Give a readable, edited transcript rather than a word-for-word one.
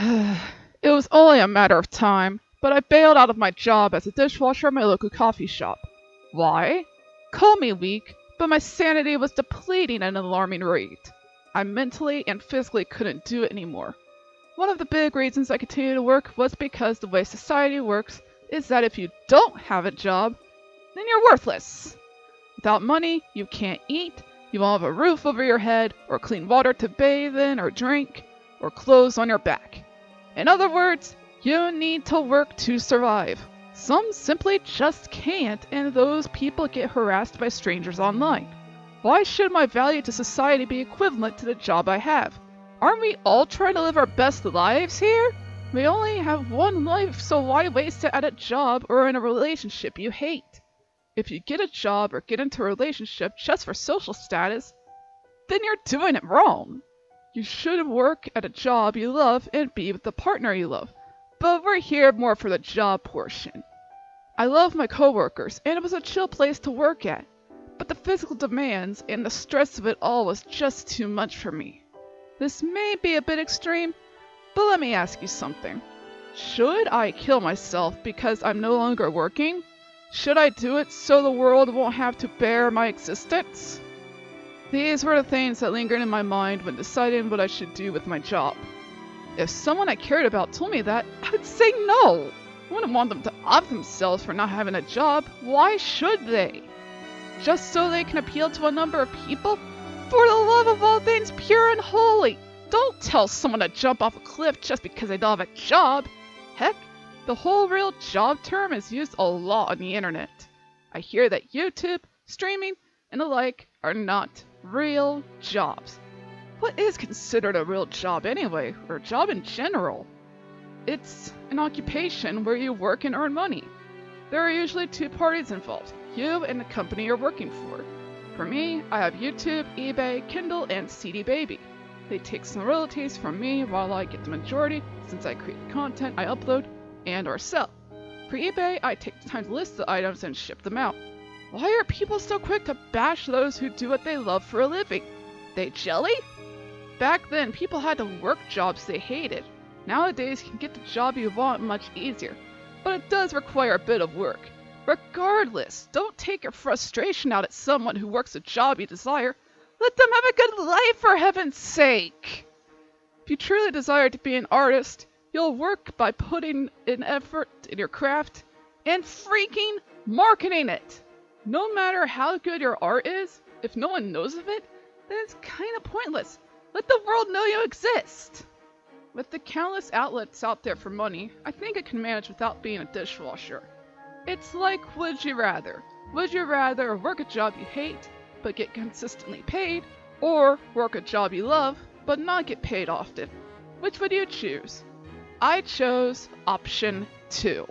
It was only a matter of time, but I bailed out of my job as a dishwasher at my local coffee shop. Why? Call me weak, but my sanity was depleting at an alarming rate. I mentally and physically couldn't do it anymore. One of the big reasons I continued to work was because the way society works is that if you don't have a job, then you're worthless. Without money, you can't eat, you won't have a roof over your head, or clean water to bathe in or drink, or clothes on your back. In other words, you need to work to survive. Some simply just can't, and those people get harassed by strangers online. Why should my value to society be equivalent to the job I have? Aren't we all trying to live our best lives here? We only have one life, so why waste it at a job or in a relationship you hate? If you get a job or get into a relationship just for social status, then you're doing it wrong. You should work at a job you love and be with the partner you love. But we're here more for the job portion. I love my coworkers, and it was a chill place to work at. But the physical demands and the stress of it all was just too much for me. This may be a bit extreme, but let me ask you something. Should I kill myself because I'm no longer working? Should I do it so the world won't have to bear my existence? These were the things that lingered in my mind when deciding what I should do with my job. If someone I cared about told me that, I'd say no. I wouldn't want them to off themselves for not having a job. Why should they? Just so they can appeal to a number of people? For the love of all things pure and holy, don't tell someone to jump off a cliff just because they don't have a job. Heck, the whole real job term is used a lot on the internet. I hear that YouTube, streaming, and the like are not real jobs. What is considered a real job anyway, or a job in general? It's an occupation where you work and earn money. There are usually two parties involved, you and the company you're working for. For me, I have YouTube, eBay, Kindle, and CD Baby. They take some royalties from me while I get the majority since I create the content I upload and or sell. For eBay, I take the time to list the items and ship them out. Why are people so quick to bash those who do what they love for a living? They jelly? Back then, people had to work jobs they hated. Nowadays, you can get the job you want much easier, but it does require a bit of work. Regardless, don't take your frustration out at someone who works a job you desire. Let them have a good life, for heaven's sake! If you truly desire to be an artist, you'll work by putting in effort in your craft and freaking marketing it. No matter how good your art is, if no one knows of it, then it's kind of pointless. Let the world know you exist. With the countless outlets out there for money, I think I can manage without being a dishwasher. It's like, would you rather? Would you rather work a job you hate, but get consistently paid, or work a job you love, but not get paid often? Which would you choose? I chose option 2.